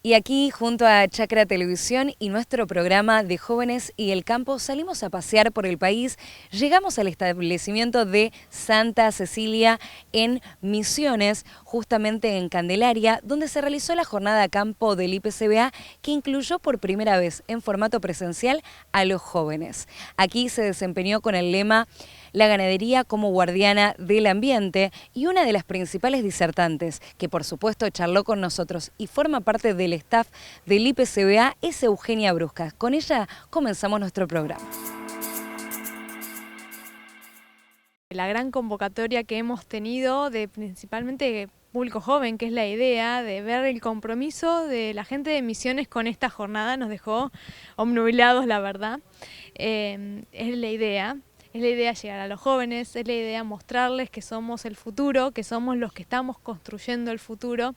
Y aquí, junto a Chacra Televisión y nuestro programa de Jóvenes y el Campo, salimos a pasear por el país. Llegamos al establecimiento de Santa Cecilia en Misiones, justamente en Candelaria, donde se realizó la jornada a campo del IPCBA, que incluyó por primera vez en formato presencial a los jóvenes. Aquí se desempeñó con el lema "La ganadería como guardiana del ambiente", y una de las principales disertantes, que por supuesto charló con nosotros y forma parte del staff del IPCBA, es Eugenia Brusca. Con ella comenzamos nuestro programa. La gran convocatoria que hemos tenido de principalmente público joven, que es la idea de ver el compromiso de la gente de Misiones con esta jornada, nos dejó obnubilados, la verdad. Es la idea. Es la idea llegar a los jóvenes, es la idea mostrarles que somos el futuro, que somos los que estamos construyendo el futuro.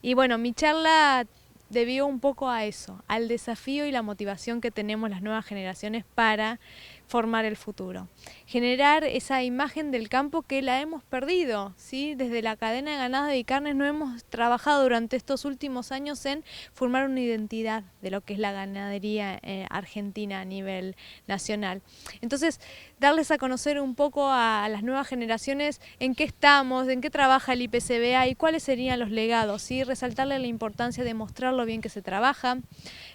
Y bueno, mi charla debió un poco a eso, al desafío y la motivación que tenemos las nuevas generaciones para formar el futuro. Generar esa imagen del campo que la hemos perdido, ¿sí? Desde la cadena de ganado y carnes no hemos trabajado durante estos últimos años en formar una identidad de lo que es la ganadería argentina a nivel nacional. Entonces, darles a conocer un poco a las nuevas generaciones en qué estamos, en qué trabaja el IPCBA y cuáles serían los legados, ¿sí? Resaltarle la importancia de mostrar lo bien que se trabaja,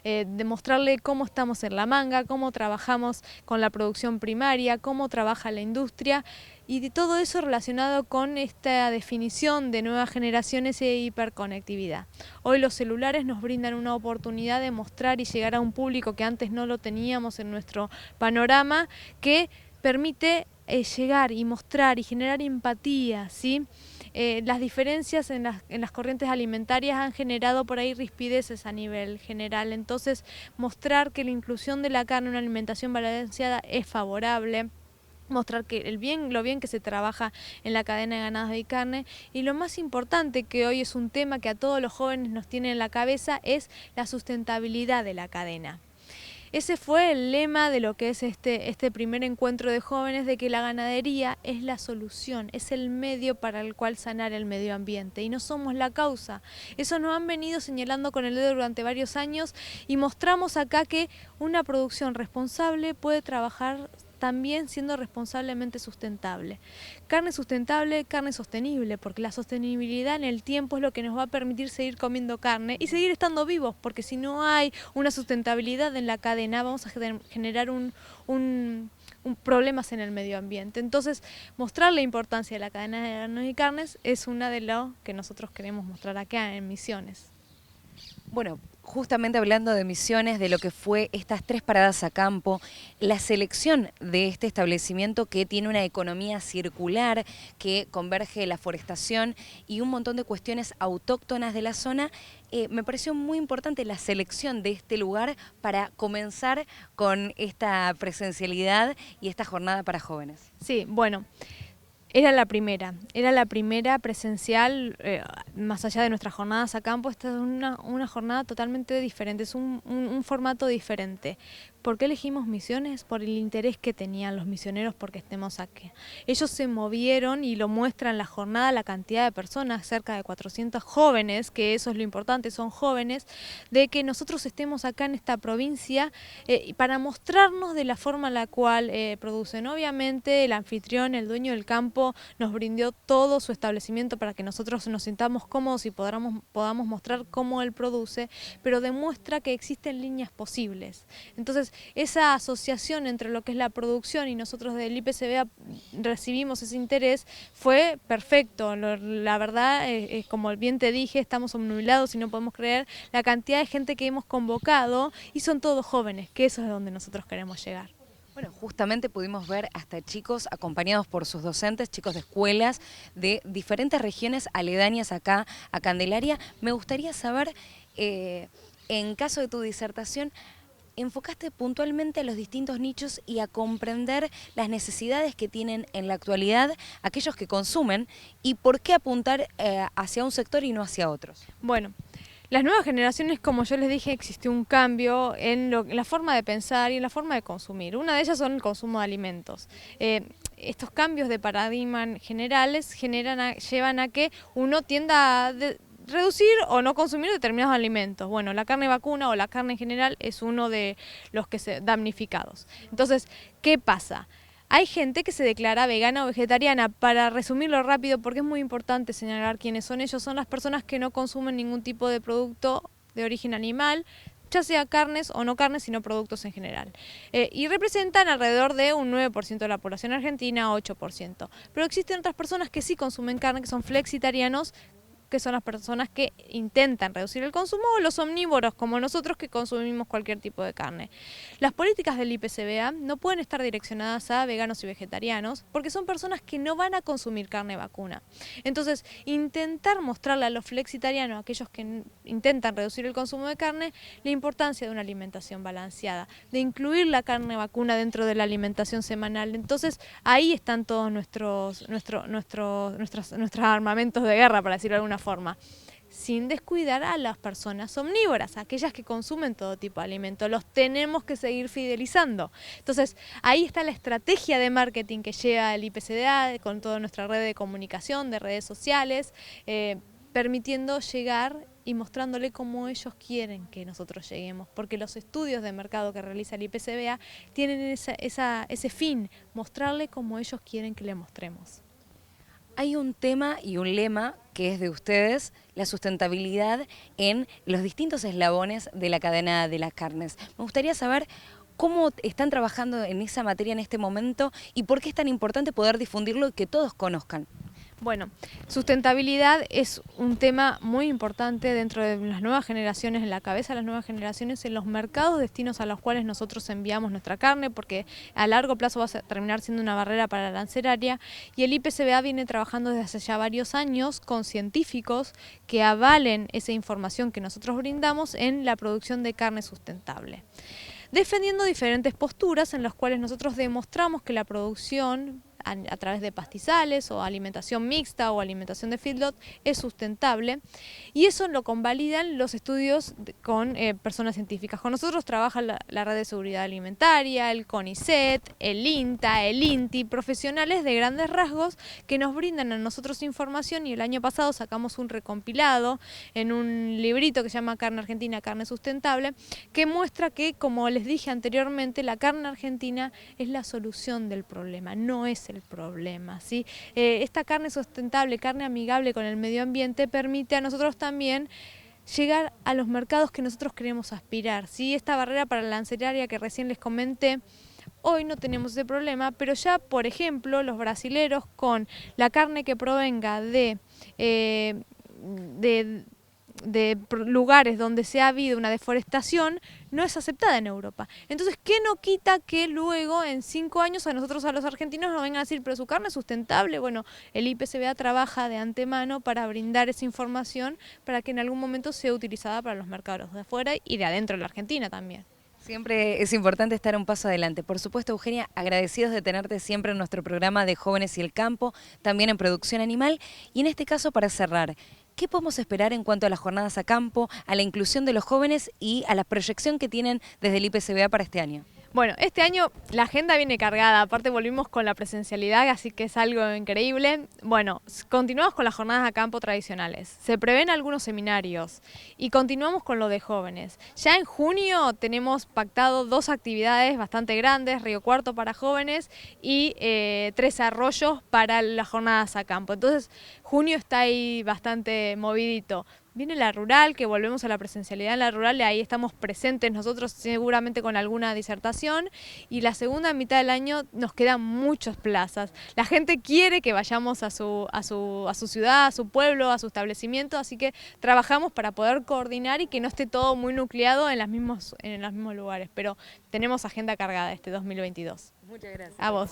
demostrarle cómo estamos en la manga, cómo trabajamos con la producción primaria, cómo trabaja la industria, y de todo eso relacionado con esta definición de nuevas generaciones e hiperconectividad. Hoy los celulares nos brindan una oportunidad de mostrar y llegar a un público que antes no lo teníamos en nuestro panorama, que permite llegar y mostrar y generar empatía, ¿sí? Las diferencias en las corrientes alimentarias han generado por ahí rispideces a nivel general, entonces mostrar que la inclusión de la carne en una alimentación balanceada es favorable, mostrar que lo bien que se trabaja en la cadena de ganados y carne, y lo más importante, que hoy es un tema que a todos los jóvenes nos tiene en la cabeza, es la sustentabilidad de la cadena. Ese fue el lema de lo que es este primer encuentro de jóvenes, de que la ganadería es la solución, es el medio para el cual sanar el medio ambiente y no somos la causa. Eso nos han venido señalando con el dedo durante varios años, y mostramos acá que una producción responsable puede trabajar también siendo responsablemente sustentable. Carne sustentable, carne sostenible, porque la sostenibilidad en el tiempo es lo que nos va a permitir seguir comiendo carne y seguir estando vivos, porque si no hay una sustentabilidad en la cadena vamos a generar problemas en el medio ambiente. Entonces, mostrar la importancia de la cadena de granos y carnes es una de lo que nosotros queremos mostrar acá en Misiones. Bueno, justamente hablando de Misiones, de lo que fue estas 3 paradas a campo, la selección de este establecimiento que tiene una economía circular, que converge la forestación y un montón de cuestiones autóctonas de la zona, me pareció muy importante la selección de este lugar para comenzar con esta presencialidad y esta jornada para jóvenes. Sí, bueno. Era la primera presencial, más allá de nuestras jornadas a campo. Esta es una jornada totalmente diferente, es un formato diferente. ¿Por qué elegimos Misiones? Por el interés que tenían los misioneros porque estemos aquí. Ellos se movieron y lo muestra en la jornada la cantidad de personas, cerca de 400 jóvenes, que eso es lo importante, son jóvenes, de que nosotros estemos acá en esta provincia para mostrarnos de la forma en la cual producen. Obviamente el anfitrión, el dueño del campo, nos brindó todo su establecimiento para que nosotros nos sintamos cómodos y podamos mostrar cómo él produce, pero demuestra que existen líneas posibles. Entonces, esa asociación entre lo que es la producción y nosotros del IPCBA recibimos ese interés, fue perfecto. La verdad, como bien te dije, estamos obnubilados y no podemos creer la cantidad de gente que hemos convocado, y son todos jóvenes, que eso es donde nosotros queremos llegar. Bueno, justamente pudimos ver hasta chicos acompañados por sus docentes, chicos de escuelas de diferentes regiones aledañas acá a Candelaria. Me gustaría saber, en caso de tu disertación, enfocaste puntualmente a los distintos nichos y a comprender las necesidades que tienen en la actualidad aquellos que consumen, y por qué apuntar hacia un sector y no hacia otros. Bueno, las nuevas generaciones, como yo les dije, existió un cambio en la forma de pensar y en la forma de consumir. Una de ellas son el consumo de alimentos. Estos cambios de paradigma generales llevan a que uno tienda a reducir o no consumir determinados alimentos. Bueno, la carne vacuna o la carne en general es uno de los que se damnificados. Entonces, ¿qué pasa? Hay gente que se declara vegana o vegetariana. Para resumirlo rápido, porque es muy importante señalar quiénes son ellos, son las personas que no consumen ningún tipo de producto de origen animal, ya sea carnes o no carnes, sino productos en general. Y representan alrededor de un 9% de la población argentina, 8%. Pero existen otras personas que sí consumen carne, que son flexitarianos, que son las personas que intentan reducir el consumo, o los omnívoros como nosotros que consumimos cualquier tipo de carne. Las políticas del IPCBA no pueden estar direccionadas a veganos y vegetarianos porque son personas que no van a consumir carne vacuna. Entonces, intentar mostrarle a los flexitarianos, a aquellos que intentan reducir el consumo de carne, la importancia de una alimentación balanceada, de incluir la carne vacuna dentro de la alimentación semanal. Entonces, ahí están todos nuestros armamentos de guerra, para decirlo de alguna forma, sin descuidar a las personas omnívoras, aquellas que consumen todo tipo de alimentos. Los tenemos que seguir fidelizando. Entonces, ahí está la estrategia de marketing que lleva el IPCBA con toda nuestra red de comunicación, de redes sociales, permitiendo llegar y mostrándole cómo ellos quieren que nosotros lleguemos, porque los estudios de mercado que realiza el IPCBA tienen ese fin, mostrarle cómo ellos quieren que le mostremos. Hay un tema y un lema que es de ustedes, la sustentabilidad en los distintos eslabones de la cadena de las carnes. Me gustaría saber cómo están trabajando en esa materia en este momento y por qué es tan importante poder difundirlo y que todos conozcan. Bueno, sustentabilidad es un tema muy importante dentro de las nuevas generaciones, en la cabeza de las nuevas generaciones, en los mercados destinos a los cuales nosotros enviamos nuestra carne, porque a largo plazo va a terminar siendo una barrera para la arancelaria, y el IPCBA viene trabajando desde hace ya varios años con científicos que avalen esa información que nosotros brindamos en la producción de carne sustentable, defendiendo diferentes posturas en las cuales nosotros demostramos que la producción a través de pastizales o alimentación mixta o alimentación de feedlot es sustentable, y eso lo convalidan los estudios con personas científicas. Con nosotros trabaja la Red de Seguridad Alimentaria, el CONICET, el INTA, el INTI, profesionales de grandes rasgos que nos brindan a nosotros información, y el año pasado sacamos un recompilado en un librito que se llama Carne Argentina, Carne Sustentable, que muestra que, como les dije anteriormente, la carne argentina es la solución del problema, no es el problema, ¿sí? Esta carne sustentable, carne amigable con el medio ambiente, permite a nosotros también llegar a los mercados que nosotros queremos aspirar, ¿sí? Esta barrera para la arancelaria que recién les comenté, hoy no tenemos ese problema, pero ya, por ejemplo, los brasileros, con la carne que provenga de lugares donde se ha habido una deforestación, no es aceptada en Europa. Entonces, ¿qué no quita que luego, en 5 años, a nosotros, a los argentinos, nos vengan a decir, pero su carne es sustentable? Bueno, el IPCBA trabaja de antemano para brindar esa información para que en algún momento sea utilizada para los mercados de afuera y de adentro de la Argentina también. Siempre es importante estar un paso adelante. Por supuesto, Eugenia, agradecidos de tenerte siempre en nuestro programa de Jóvenes y el Campo, también en Producción Animal. Y en este caso, para cerrar, ¿qué podemos esperar en cuanto a las jornadas a campo, a la inclusión de los jóvenes y a la proyección que tienen desde el IPCBA para este año? Bueno, este año la agenda viene cargada, aparte volvimos con la presencialidad, así que es algo increíble. Bueno, continuamos con las jornadas a campo tradicionales, se prevén algunos seminarios y continuamos con lo de jóvenes. Ya en junio tenemos pactado 2 actividades bastante grandes, Río Cuarto para jóvenes y 3 arroyos para las jornadas a campo. Entonces, junio está ahí bastante movidito. Viene la rural, que volvemos a la presencialidad en la rural, y ahí estamos presentes nosotros seguramente con alguna disertación, y la segunda mitad del año nos quedan muchas plazas. La gente quiere que vayamos a su ciudad, a su pueblo, a su establecimiento, así que trabajamos para poder coordinar y que no esté todo muy nucleado en los mismos lugares, pero tenemos agenda cargada este 2022. Muchas gracias. A vos.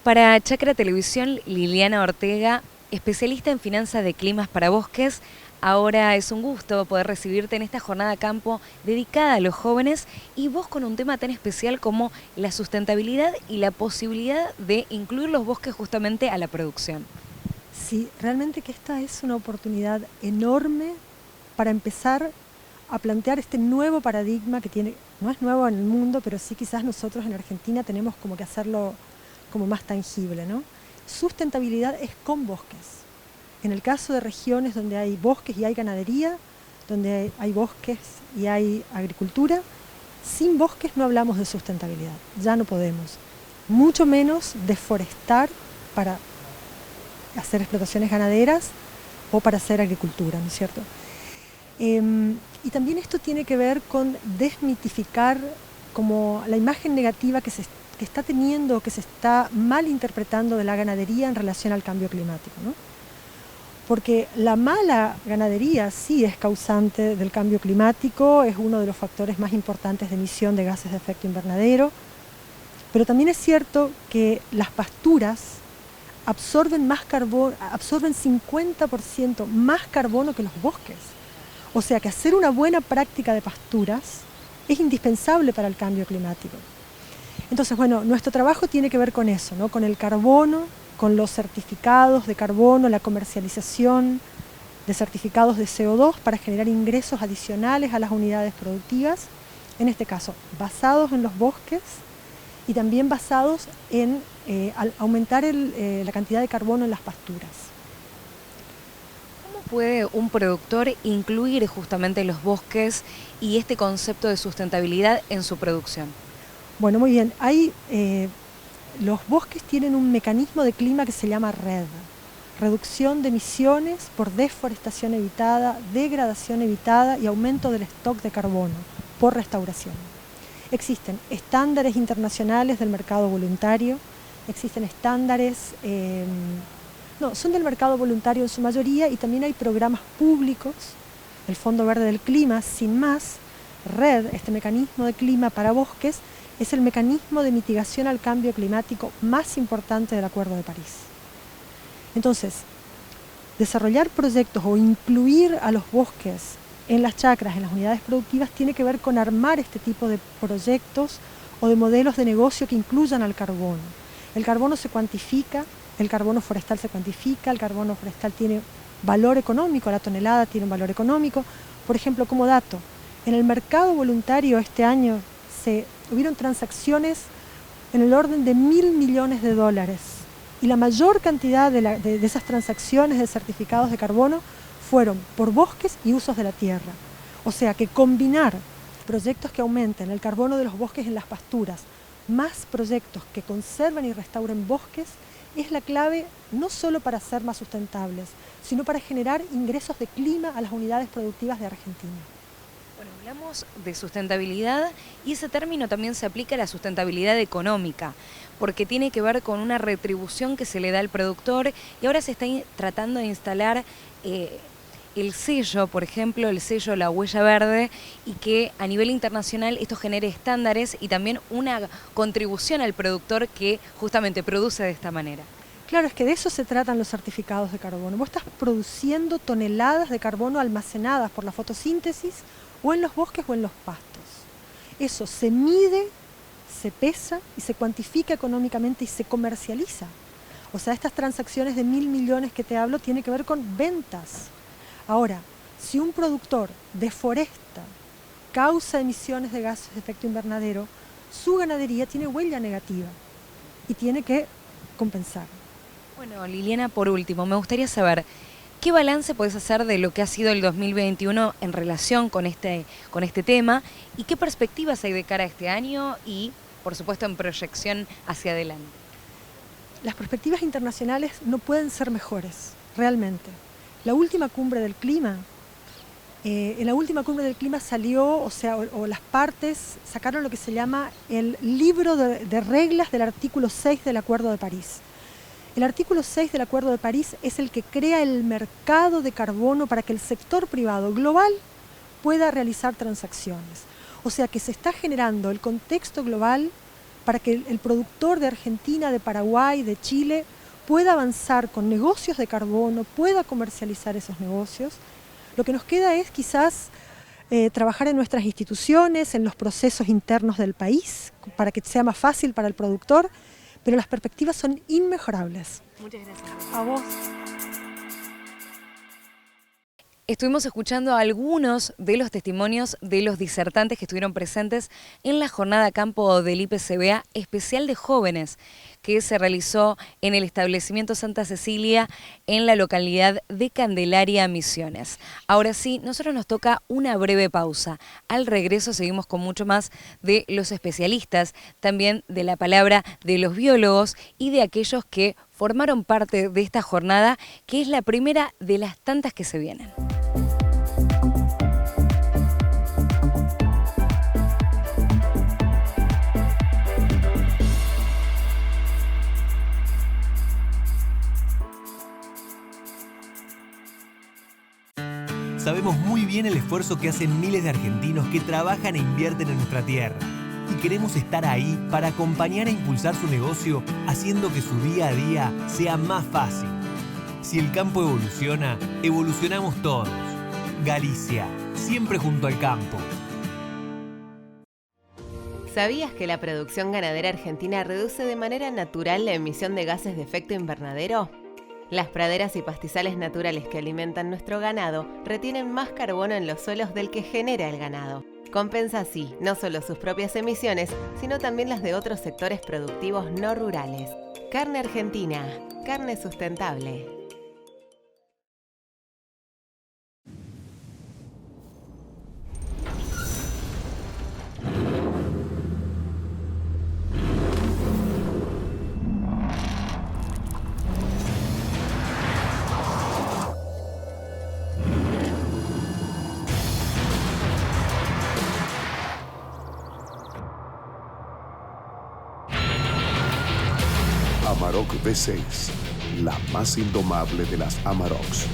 Para Chacra Televisión, Liliana Ortega, especialista en finanzas de climas para bosques. Ahora es un gusto poder recibirte en esta jornada a campo dedicada a los jóvenes, y vos con un tema tan especial como la sustentabilidad y la posibilidad de incluir los bosques justamente a la producción. Sí, realmente que esta es una oportunidad enorme para empezar a plantear este nuevo paradigma que tiene, no es nuevo en el mundo, pero sí quizás nosotros en Argentina tenemos como que hacerlo como más tangible, ¿no? Sustentabilidad es con bosques. En el caso de regiones donde hay bosques y hay ganadería, donde hay bosques y hay agricultura, sin bosques no hablamos de sustentabilidad, ya no podemos. Mucho menos deforestar para hacer explotaciones ganaderas o para hacer agricultura, ¿no es cierto? Y también esto tiene que ver con desmitificar como la imagen negativa que está teniendo, que se está mal interpretando de la ganadería en relación al cambio climático, ¿no? Porque la mala ganadería sí es causante del cambio climático, es uno de los factores más importantes de emisión de gases de efecto invernadero, pero también es cierto que las pasturas absorben más carbono, absorben 50% más carbono que los bosques. O sea que hacer una buena práctica de pasturas es indispensable para el cambio climático. Entonces, bueno, nuestro trabajo tiene que ver con eso, ¿no? Con el carbono, con los certificados de carbono, la comercialización de certificados de CO2 para generar ingresos adicionales a las unidades productivas, en este caso basados en los bosques y también basados en aumentar la cantidad de carbono en las pasturas. ¿Cómo puede un productor incluir justamente los bosques y este concepto de sustentabilidad en su producción? Bueno, muy bien. Los bosques tienen un mecanismo de clima que se llama REDD, reducción de emisiones por deforestación evitada, degradación evitada y aumento del stock de carbono por restauración. Existen estándares internacionales del mercado voluntario, existen estándares, son del mercado voluntario en su mayoría, y también hay programas públicos, el Fondo Verde del Clima, sin más. REDD, este mecanismo de clima para bosques, es el mecanismo de mitigación al cambio climático más importante del Acuerdo de París. Entonces, desarrollar proyectos o incluir a los bosques en las chacras, en las unidades productivas, tiene que ver con armar este tipo de proyectos o de modelos de negocio que incluyan al carbono. El carbono se cuantifica, el carbono forestal se cuantifica, el carbono forestal tiene valor económico, la tonelada tiene un valor económico. Por ejemplo, como dato, en el mercado voluntario este año hubieron transacciones en el orden de $1.000 millones, y la mayor cantidad de esas transacciones de certificados de carbono fueron por bosques y usos de la tierra. O sea que combinar proyectos que aumenten el carbono de los bosques en las pasturas, más proyectos que conserven y restauren bosques, es la clave no solo para ser más sustentables, sino para generar ingresos de clima a las unidades productivas de Argentina. Bueno, hablamos de sustentabilidad y ese término también se aplica a la sustentabilidad económica, porque tiene que ver con una retribución que se le da al productor, y ahora se está tratando de instalar el sello, por ejemplo, el sello La Huella Verde, y que a nivel internacional esto genere estándares y también una contribución al productor que justamente produce de esta manera. Claro, es que de eso se tratan los certificados de carbono. Vos estás produciendo toneladas de carbono almacenadas por la fotosíntesis o en los bosques o en los pastos. Eso se mide, se pesa y se cuantifica económicamente y se comercializa. O sea, estas transacciones de 1.000 millones que te hablo tienen que ver con ventas. Ahora, si un productor deforesta, causa emisiones de gases de efecto invernadero, su ganadería tiene huella negativa y tiene que compensar. Bueno, Liliana, por último, me gustaría saber qué balance podés hacer de lo que ha sido el 2021 en relación con este tema, y qué perspectivas hay de cara a este año y, por supuesto, en proyección hacia adelante. Las perspectivas internacionales no pueden ser mejores, realmente. La última cumbre del clima, en la última cumbre del clima salió, o las partes sacaron lo que se llama el libro de reglas del artículo 6 del Acuerdo de París. El artículo 6 del Acuerdo de París es el que crea el mercado de carbono para que el sector privado global pueda realizar transacciones. O sea que se está generando el contexto global para que el productor de Argentina, de Paraguay, de Chile, pueda avanzar con negocios de carbono, pueda comercializar esos negocios. Lo que nos queda es quizás trabajar en nuestras instituciones, en los procesos internos del país, para que sea más fácil para el productor, pero las perspectivas son inmejorables. Muchas gracias. A vos. Estuvimos escuchando algunos de los testimonios de los disertantes que estuvieron presentes en la jornada campo del IPCBA especial de jóvenes que se realizó en el establecimiento Santa Cecilia en la localidad de Candelaria, Misiones. Ahora sí, nosotros nos toca una breve pausa. Al regreso seguimos con mucho más de los especialistas, también de la palabra de los biólogos y de aquellos que formaron parte de esta jornada, que es la primera de las tantas que se vienen. Sabemos muy bien el esfuerzo que hacen miles de argentinos que trabajan e invierten en nuestra tierra. Y queremos estar ahí para acompañar e impulsar su negocio, haciendo que su día a día sea más fácil. Si el campo evoluciona, evolucionamos todos. Galicia, siempre junto al campo. ¿Sabías que la producción ganadera argentina reduce de manera natural la emisión de gases de efecto invernadero? Las praderas y pastizales naturales que alimentan nuestro ganado retienen más carbono en los suelos del que genera el ganado. Compensa así no solo sus propias emisiones, sino también las de otros sectores productivos no rurales. Carne argentina, carne sustentable. Amarok V6, la más indomable de las Amaroks.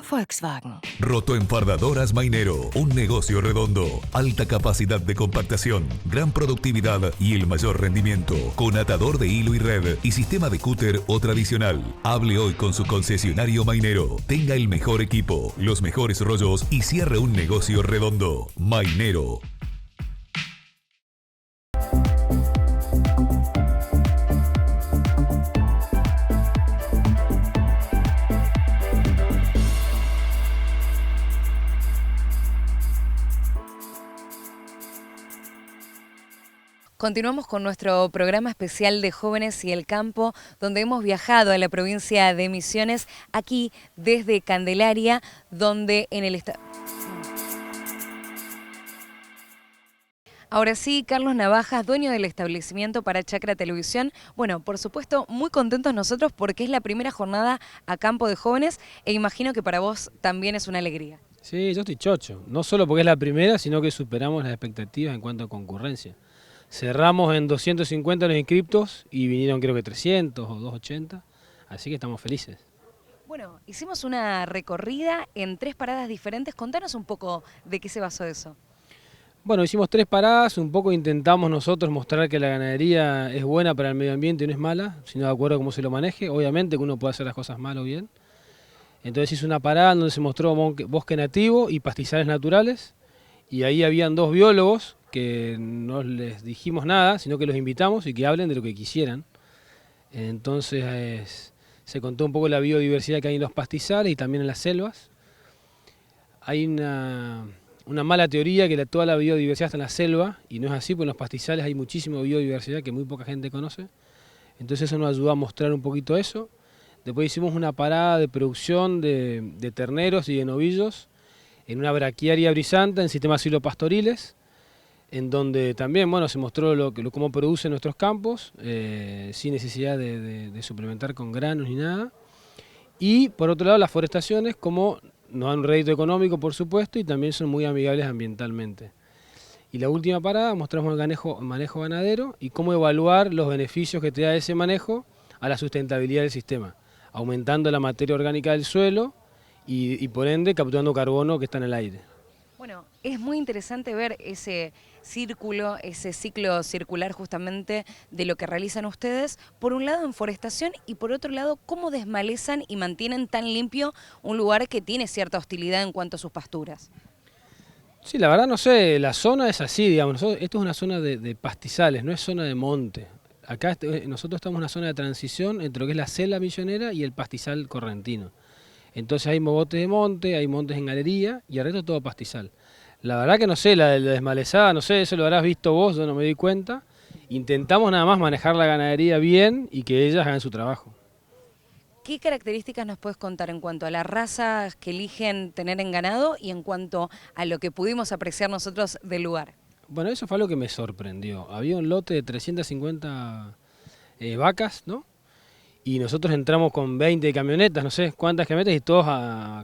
Volkswagen. Rotoenfardadoras Mainero, un negocio redondo, alta capacidad de compactación, gran productividad y el mayor rendimiento, con atador de hilo y red y sistema de cúter o tradicional. Hable hoy con su concesionario Mainero, tenga el mejor equipo, los mejores rollos y cierre un negocio redondo. Mainero. Continuamos con nuestro programa especial de Jóvenes y el Campo, donde hemos viajado a la provincia de Misiones, aquí desde Candelaria, donde en el Ahora sí, Carlos Navajas, dueño del establecimiento Para Chacra Televisión. Bueno, por supuesto, muy contentos nosotros porque es la primera jornada a campo de jóvenes e imagino que para vos también es una alegría. Sí, yo estoy chocho, no solo porque es la primera, sino que superamos las expectativas en cuanto a concurrencia. Cerramos en 250 los inscriptos y vinieron creo que 300 o 280, así que estamos felices. Bueno, hicimos una recorrida en 3 paradas diferentes. Contanos un poco de qué se basó eso. Bueno, hicimos 3 paradas, un poco intentamos nosotros mostrar que la ganadería es buena para el medio ambiente y no es mala, sino de acuerdo a cómo se lo maneje. Obviamente que uno puede hacer las cosas mal o bien. Entonces hice una parada donde se mostró bosque nativo y pastizales naturales, y ahí habían 2 biólogos que no les dijimos nada, sino que los invitamos y que hablen de lo que quisieran. Entonces se contó un poco la biodiversidad que hay en los pastizales y también en las selvas. Hay una mala teoría que toda la biodiversidad está en la selva, y no es así, porque en los pastizales hay muchísima biodiversidad que muy poca gente conoce. Entonces eso nos ayudó a mostrar un poquito eso. Después hicimos una parada de producción de terneros y de novillos en una braquiaria brisanta en sistemas silopastoriles, en donde también se mostró cómo producen nuestros campos, sin necesidad de suplementar con granos ni nada. Y por otro lado las forestaciones, como nos dan un rédito económico por supuesto, y también son muy amigables ambientalmente. Y la última parada mostramos el manejo ganadero y cómo evaluar los beneficios que te da ese manejo a la sustentabilidad del sistema, aumentando la materia orgánica del suelo y por ende capturando carbono que está en el aire. Bueno, es muy interesante ver ese círculo, ese ciclo circular justamente de lo que realizan ustedes, por un lado en forestación y por otro lado cómo desmalezan y mantienen tan limpio un lugar que tiene cierta hostilidad en cuanto a sus pasturas. Sí, la verdad no sé, la zona es así, digamos, esto es una zona de pastizales, no es zona de monte. Acá nosotros estamos en una zona de transición entre lo que es la selva misionera y el pastizal correntino. Entonces hay mogotes de monte, hay montes en galería y el resto todo pastizal. La verdad que no sé, la desmalezada, no sé, eso lo habrás visto vos, yo no me di cuenta. Intentamos nada más manejar la ganadería bien y que ellas hagan su trabajo. ¿Qué características nos puedes contar en cuanto a las razas que eligen tener en ganado y en cuanto a lo que pudimos apreciar nosotros del lugar? Bueno, eso fue algo que me sorprendió. Había un lote de 350 vacas, ¿no? Y nosotros entramos con 20 camionetas, no sé cuántas camionetas, y todos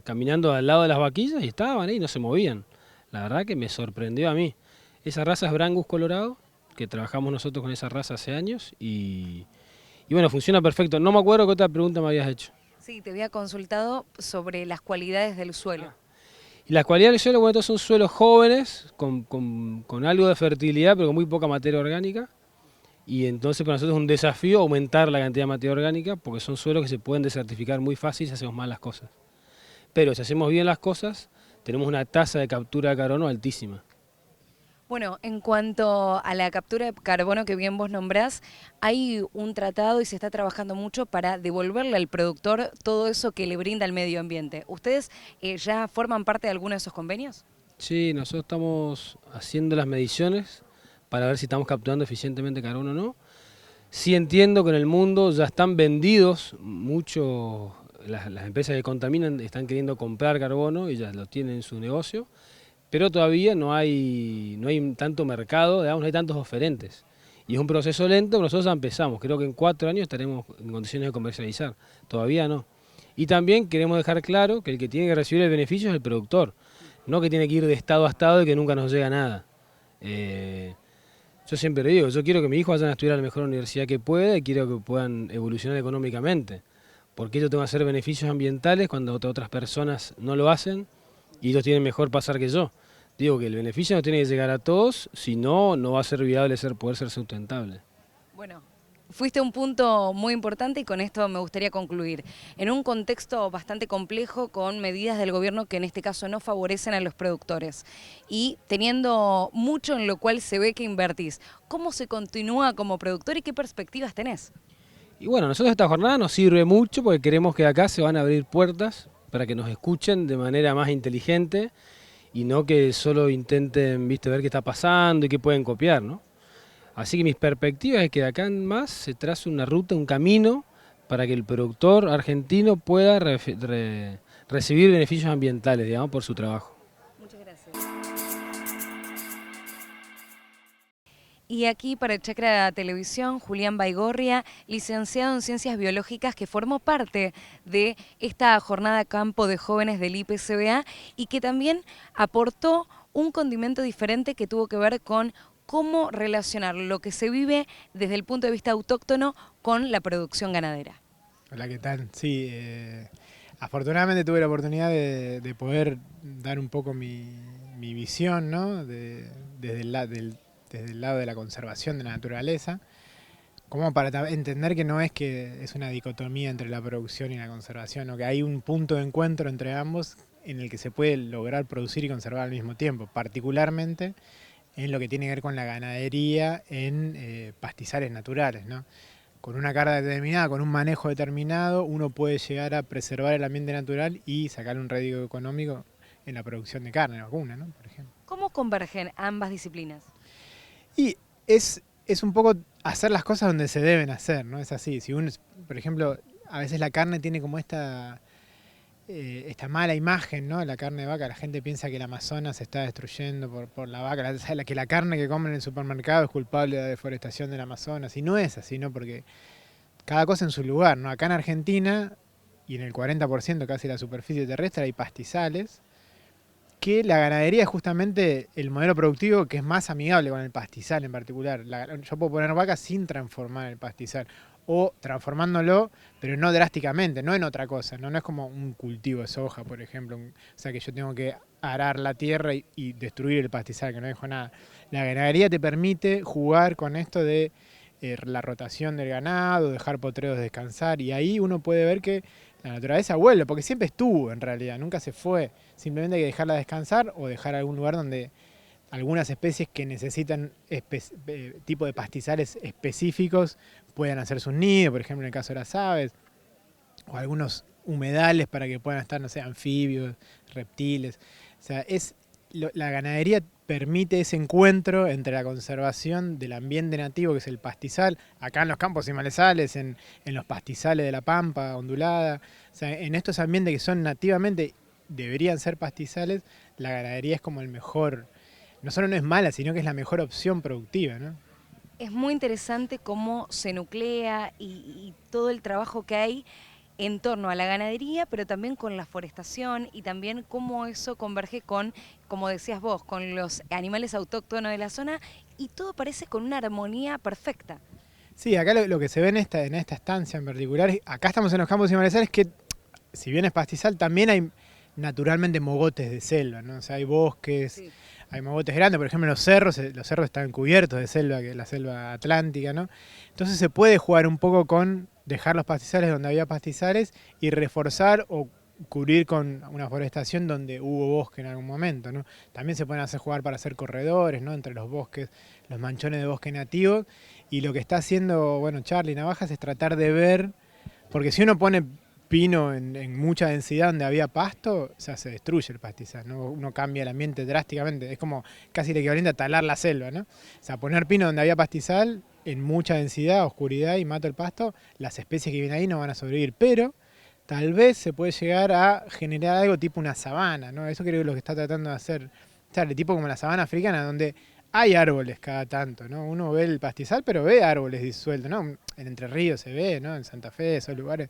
caminando al lado de las vaquillas y estaban ahí, no se movían. La verdad que me sorprendió a mí. Esa raza es Brangus Colorado, que trabajamos nosotros con esa raza hace años y bueno, funciona perfecto. No me acuerdo qué otra pregunta me habías hecho. Sí, te había consultado sobre las cualidades del suelo. Y las cualidades del suelo, bueno, estos son suelos jóvenes, con algo de fertilidad, pero con muy poca materia orgánica. Y entonces para nosotros es un desafío aumentar la cantidad de materia orgánica, porque son suelos que se pueden desertificar muy fácil si hacemos mal las cosas. Pero si hacemos bien las cosas, tenemos una tasa de captura de carbono altísima. Bueno, en cuanto a la captura de carbono que bien vos nombrás, hay un tratado y se está trabajando mucho para devolverle al productor todo eso que le brinda al medio ambiente. ¿Ustedes ya forman parte de alguno de esos convenios? Sí, nosotros estamos haciendo las mediciones para ver si estamos capturando eficientemente carbono o no. Sí entiendo que en el mundo ya están vendidos muchos, las empresas que contaminan están queriendo comprar carbono y ya lo tienen en su negocio. Pero todavía no hay tanto mercado, digamos, no hay tantos oferentes. Y es un proceso lento, pero nosotros ya empezamos. Creo que en 4 años estaremos en condiciones de comercializar. Todavía no. Y también queremos dejar claro que el que tiene que recibir el beneficio es el productor, no que tiene que ir de estado a estado y que nunca nos llega nada. Yo siempre digo, yo quiero que mis hijos vayan a estudiar a la mejor universidad que pueda y quiero que puedan evolucionar económicamente. Porque yo tengo que hacer beneficios ambientales cuando otras personas no lo hacen y ellos tienen mejor pasar que yo. Digo que el beneficio no tiene que llegar a todos, si no, no va a ser viable poder ser sustentable. Bueno, fuiste a un punto muy importante y con esto me gustaría concluir. En un contexto bastante complejo, con medidas del gobierno que en este caso no favorecen a los productores y teniendo mucho en lo cual se ve que invertís, ¿cómo se continúa como productor y qué perspectivas tenés? Y bueno, nosotros esta jornada nos sirve mucho porque queremos que acá se van a abrir puertas para que nos escuchen de manera más inteligente y no que solo intenten, viste, ver qué está pasando y qué pueden copiar, ¿no? Así que mis perspectivas es que de acá en más se trace una ruta, un camino para que el productor argentino pueda recibir beneficios ambientales, digamos, por su trabajo. Muchas gracias. Y aquí para Chacra Televisión, Julián Baigorria, licenciado en Ciencias Biológicas, que formó parte de esta jornada campo de jóvenes del IPCBA y que también aportó un condimento diferente que tuvo que ver con cómo relacionar lo que se vive desde el punto de vista autóctono con la producción ganadera. Hola, ¿qué tal? Sí, afortunadamente tuve la oportunidad de poder dar un poco mi visión, ¿no? Desde el lado de la conservación de la naturaleza, como para entender que no es que es una dicotomía entre la producción y la conservación, o que hay un punto de encuentro entre ambos en el que se puede lograr producir y conservar al mismo tiempo, particularmente en lo que tiene que ver con la ganadería en pastizales naturales, ¿no? Con una carga determinada, con un manejo determinado, uno puede llegar a preservar el ambiente natural y sacar un rédito económico en la producción de carne vacuna, ¿no? Por ejemplo. ¿Cómo convergen ambas disciplinas? Y es un poco hacer las cosas donde se deben hacer, ¿no? Es así. Si uno, por ejemplo, a veces la carne tiene como esta mala imagen, ¿no? La carne de vaca, la gente piensa que el Amazonas se está destruyendo por la vaca, que la carne que comen en el supermercado es culpable de la deforestación del Amazonas, y no es así, ¿no? Porque cada cosa en su lugar, ¿no? Acá en Argentina, y en el 40% casi de la superficie terrestre, hay pastizales, que la ganadería es justamente el modelo productivo que es más amigable con el pastizal en particular. Yo puedo poner vacas sin transformar el pastizal, o transformándolo, pero no drásticamente, no en otra cosa, no es como un cultivo de soja, por ejemplo, o sea que yo tengo que arar la tierra y destruir el pastizal, que no dejo nada. La ganadería te permite jugar con esto de la rotación del ganado, dejar potreros descansar, y ahí uno puede ver que la naturaleza vuelve, porque siempre estuvo en realidad, nunca se fue, simplemente hay que dejarla descansar o dejar algún lugar donde algunas especies que necesitan tipo de pastizales específicos puedan hacer sus nidos, por ejemplo en el caso de las aves, o algunos humedales para que puedan estar, no sé, anfibios, reptiles. O sea, la ganadería permite ese encuentro entre la conservación del ambiente nativo, que es el pastizal, acá en los campos y malezales, en los pastizales de la pampa ondulada, o sea, en estos ambientes que son nativamente, deberían ser pastizales, la ganadería es como el mejor, no solo no es mala, sino que es la mejor opción productiva, ¿no? Es muy interesante cómo se nuclea y todo el trabajo que hay en torno a la ganadería, pero también con la forestación y también cómo eso converge con, como decías vos, con los animales autóctonos de la zona y todo parece con una armonía perfecta. Sí, acá lo que se ve en esta estancia en particular, acá estamos en los campos y malezales, que si bien es pastizal, también hay naturalmente mogotes de selva, ¿no? O sea, hay bosques, sí. Hay mogotes grandes, por ejemplo en los cerros están cubiertos de selva, que es la selva atlántica, ¿no? Entonces se puede jugar un poco con dejar los pastizales donde había pastizales y reforzar o cubrir con una forestación donde hubo bosque en algún momento, ¿no? También se pueden hacer jugar para hacer corredores, ¿no? Entre los bosques, los manchones de bosque nativo, y lo que está haciendo, bueno, Charly Navajas es tratar de ver, porque si uno pone pino en mucha densidad donde había pasto, o sea, se destruye el pastizal, ¿no? Uno cambia el ambiente drásticamente, es como casi el equivalente a talar la selva, ¿no? O sea, poner pino donde había pastizal en mucha densidad, oscuridad y mato el pasto, las especies que vienen ahí no van a sobrevivir, pero tal vez se puede llegar a generar algo tipo una sabana, ¿no? Eso creo que es lo que está tratando de hacer Charly, tipo como la sabana africana, donde hay árboles cada tanto, ¿no? Uno ve el pastizal, pero ve árboles disueltos, ¿no? En Entre Ríos se ve, ¿no? En Santa Fe, esos lugares,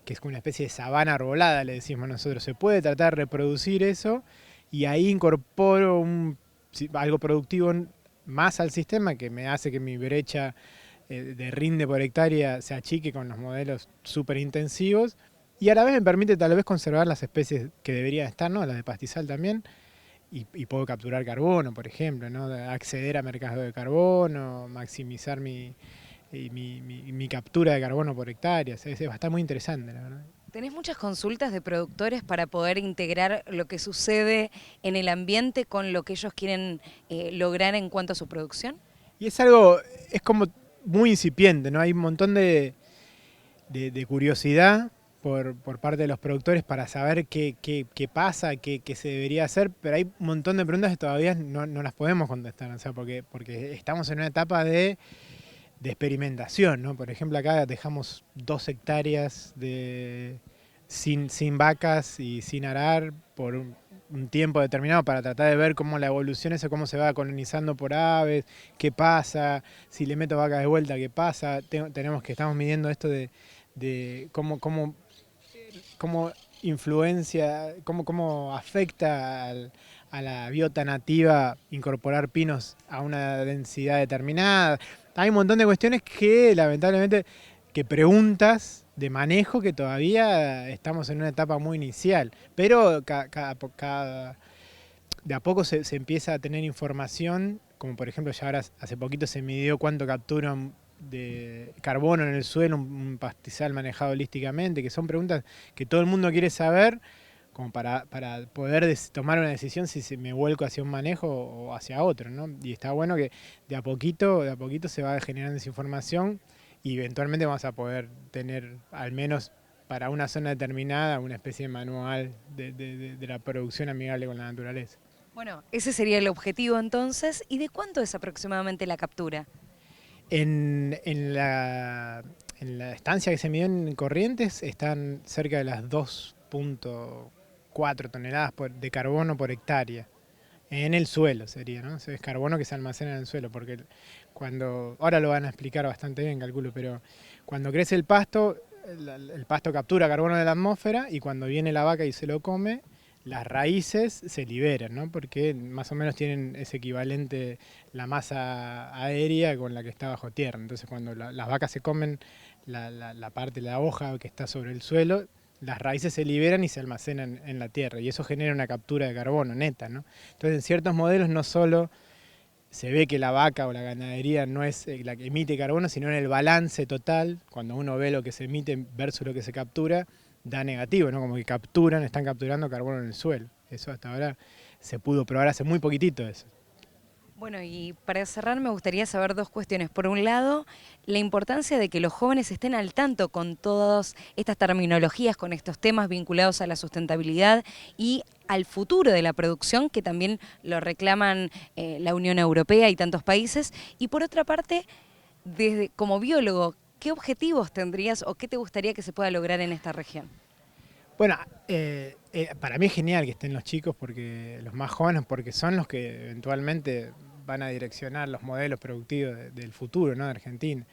que es como una especie de sabana arbolada, le decimos nosotros. Se puede tratar de reproducir eso y ahí incorporo algo productivo más al sistema que me hace que mi brecha de rinde por hectárea se achique con los modelos súper intensivos y a la vez me permite tal vez conservar las especies que deberían estar, ¿no? Las de pastizal también, y puedo capturar carbono, por ejemplo, ¿no? Acceder a mercados de carbono, maximizar mi captura de carbono por hectárea. Va a estar muy interesante, la verdad. ¿Tenés muchas consultas de productores para poder integrar lo que sucede en el ambiente con lo que ellos quieren lograr en cuanto a su producción? Y es como muy incipiente, ¿no? Hay un montón de curiosidad por parte de los productores para saber qué pasa, qué se debería hacer, pero hay un montón de preguntas que todavía no las podemos contestar, o sea, porque estamos en una etapa de experimentación, ¿no? Por ejemplo, acá dejamos 2 hectáreas sin vacas y sin arar por un tiempo determinado para tratar de ver cómo la evolución es, cómo se va colonizando por aves, qué pasa, si le meto vaca de vuelta, qué pasa. Estamos midiendo esto de cómo influencia, cómo afecta a la biota nativa incorporar pinos a una densidad determinada. Hay un montón de cuestiones que lamentablemente, preguntas de manejo que todavía estamos en una etapa muy inicial, pero de a poco se empieza a tener información, como por ejemplo ya ahora hace poquito se midió cuánto capturan de carbono en el suelo un pastizal manejado holísticamente, que son preguntas que todo el mundo quiere saber, como para poder tomar una decisión si me vuelco hacia un manejo o hacia otro, ¿no? Y está bueno que de a poquito se va generando esa información y eventualmente vamos a poder tener, al menos para una zona determinada, una especie de manual de la producción amigable con la naturaleza. Bueno, ese sería el objetivo entonces. ¿Y de cuánto es aproximadamente la captura? En la estancia que se midió en Corrientes están cerca de las 2.4 toneladas de carbono por hectárea. En el suelo sería, ¿no? Es carbono que se almacena en el suelo, porque ahora lo van a explicar bastante bien, calculo, pero cuando crece el pasto captura carbono de la atmósfera y cuando viene la vaca y se lo come, las raíces se liberan, ¿no? Porque más o menos tienen ese equivalente la masa aérea con la que está bajo tierra. Entonces cuando las vacas se comen la parte de la hoja que está sobre el suelo, las raíces se liberan y se almacenan en la tierra y eso genera una captura de carbono neta, ¿no? Entonces en ciertos modelos no solo se ve que la vaca o la ganadería no es la que emite carbono, sino en el balance total, cuando uno ve lo que se emite versus lo que se captura, da negativo, ¿no? Como que están capturando carbono en el suelo. Eso hasta ahora se pudo probar hace muy poquitito eso. Bueno, y para cerrar me gustaría saber dos cuestiones. Por un lado, la importancia de que los jóvenes estén al tanto con todas estas terminologías, con estos temas vinculados a la sustentabilidad y al futuro de la producción, que también lo reclaman la Unión Europea y tantos países. Y por otra parte, como biólogo, ¿qué objetivos tendrías o qué te gustaría que se pueda lograr en esta región? Bueno, para mí es genial que estén los chicos, porque los más jóvenes, porque son los que eventualmente van a direccionar los modelos productivos del futuro, ¿no?, de Argentina.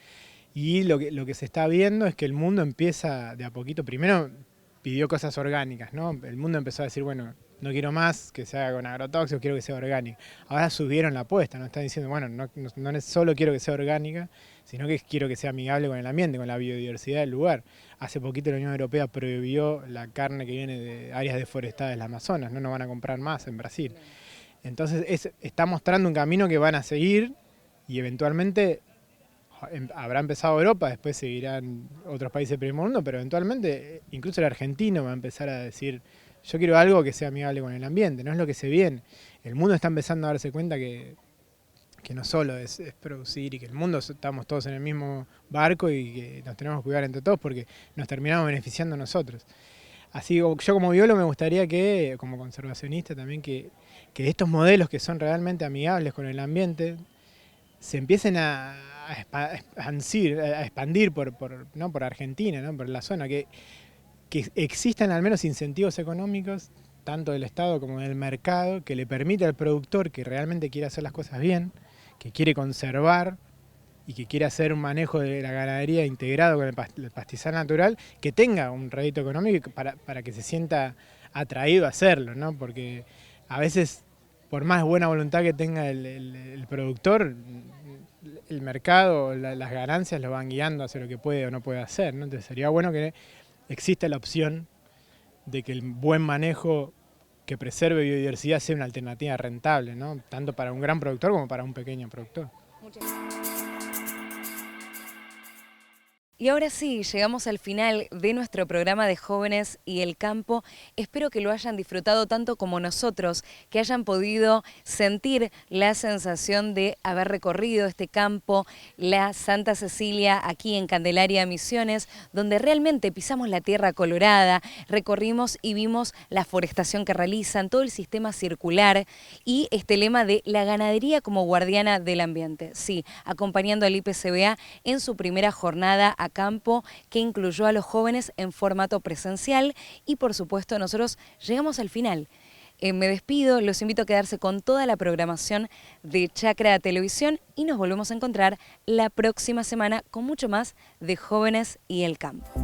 Y lo que se está viendo es que el mundo empieza de a poquito. Primero pidió cosas orgánicas, ¿no? El mundo empezó a decir, bueno, no quiero más que se haga con agrotóxicos, quiero que sea orgánica. Ahora subieron la apuesta, ¿no? Están diciendo, bueno, no solo quiero que sea orgánica, sino que quiero que sea amigable con el ambiente, con la biodiversidad del lugar. Hace poquito la Unión Europea prohibió la carne que viene de áreas deforestadas del Amazonas, no nos van a comprar más en Brasil. Entonces está mostrando un camino que van a seguir y eventualmente habrá empezado Europa, después seguirán otros países del primer mundo, pero eventualmente incluso el argentino va a empezar a decir, yo quiero algo que sea amigable con el ambiente, no es lo que se viene. El mundo está empezando a darse cuenta que no solo es producir y que el mundo estamos todos en el mismo barco y que nos tenemos que cuidar entre todos porque nos terminamos beneficiando nosotros. Así yo como biólogo me gustaría que, como conservacionista también, que estos modelos que son realmente amigables con el ambiente se empiecen a expandir por Argentina, ¿no?, por la zona, que existan al menos incentivos económicos, tanto del Estado como del mercado, que le permita al productor que realmente quiere hacer las cosas bien, que quiere conservar y que quiere hacer un manejo de la ganadería integrado con el pastizal natural, que tenga un rédito económico para que se sienta atraído a hacerlo, ¿no? Porque a veces, por más buena voluntad que tenga el productor, el mercado, las ganancias lo van guiando hacia lo que puede o no puede hacer, ¿no? Entonces sería bueno que exista la opción de que el buen manejo que preserve biodiversidad sea una alternativa rentable, ¿no?, tanto para un gran productor como para un pequeño productor. Muchas gracias. Y ahora sí, llegamos al final de nuestro programa de Jóvenes y el Campo. Espero que lo hayan disfrutado tanto como nosotros, que hayan podido sentir la sensación de haber recorrido este campo, la Santa Cecilia, aquí en Candelaria, Misiones, donde realmente pisamos la tierra colorada, recorrimos y vimos la forestación que realizan, todo el sistema circular y este lema de la ganadería como guardiana del ambiente. Sí, acompañando al IPCBA en su primera jornada a campo, que incluyó a los jóvenes en formato presencial y por supuesto nosotros llegamos al final. Me despido, los invito a quedarse con toda la programación de Chacra Televisión y nos volvemos a encontrar la próxima semana con mucho más de Jóvenes y el Campo.